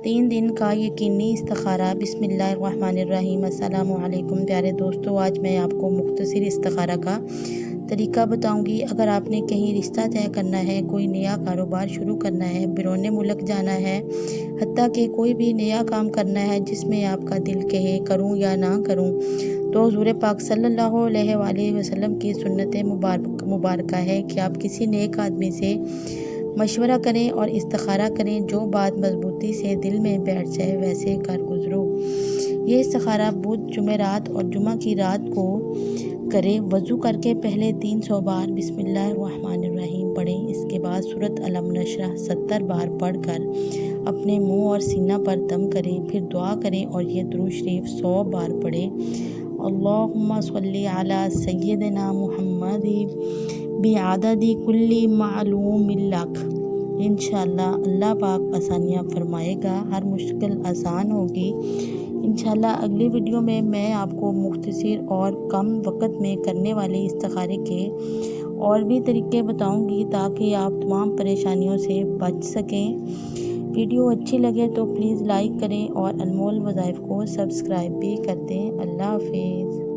3 दिन का यकीनी इस्तिखारा। बिस्मिल्लाहिर्रहमानिर्रहीम। अस्सलामु अलैकुम प्यारे दोस्तों, आज मैं आपको मुख्तसर इस्तिखारा का तरीका बताऊंगी। अगर आपने कहीं रिश्ता तय करना है, कोई नया कारोबार शुरू करना है, बिरोने मुल्क जाना है, हत्ता कि कोई भी नया काम करना है जिसमें आपका दिल कहे करूं या ना करूं, तो हुज़ूर पाक सल्लल्लाहु अलैहि वसल्लम की सुन्नत मुबारक है कि आप किसी नेक आदमी से मशवरा करें और इस्तिखारा करें। जो बात मजबूती से दिल में बैठ जाए वैसे कर गुजरो। ये इस्तिखारा बुध, जुमेरात और जुमा की रात को करें। वज़ू करके पहले 300 बार बिस्मिल्लाहिर्रहमानिर्रहीम पढ़ें। इसके बाद सूरत अलम नशरह 70 बार पढ़कर अपने मुंह और सीना पर दम करें। फिर दुआ करें और ये दुरूद शरीफ 100 बार पढ़ें। अल्लाहुम्मा सल्ली अला सय्यिदिना मुहम्मद बिआददी कुल्ली मालूमिन लक। इंशाअल्लाह अल्लाह पाक आसानियाँ फरमाएगा, हर मुश्किल आसान होगी इंशाअल्लाह। अगली वीडियो में मैं आपको मुख्तसर और कम वक़्त में करने वाले इस्तिखारे के और भी तरीके बताऊंगी ताकि आप तमाम परेशानियों से बच सकें। वीडियो अच्छी लगे तो प्लीज़ लाइक करें और अनमोल वज़ाइफ को सब्सक्राइब भी कर दें। अल्लाह हाफिज़।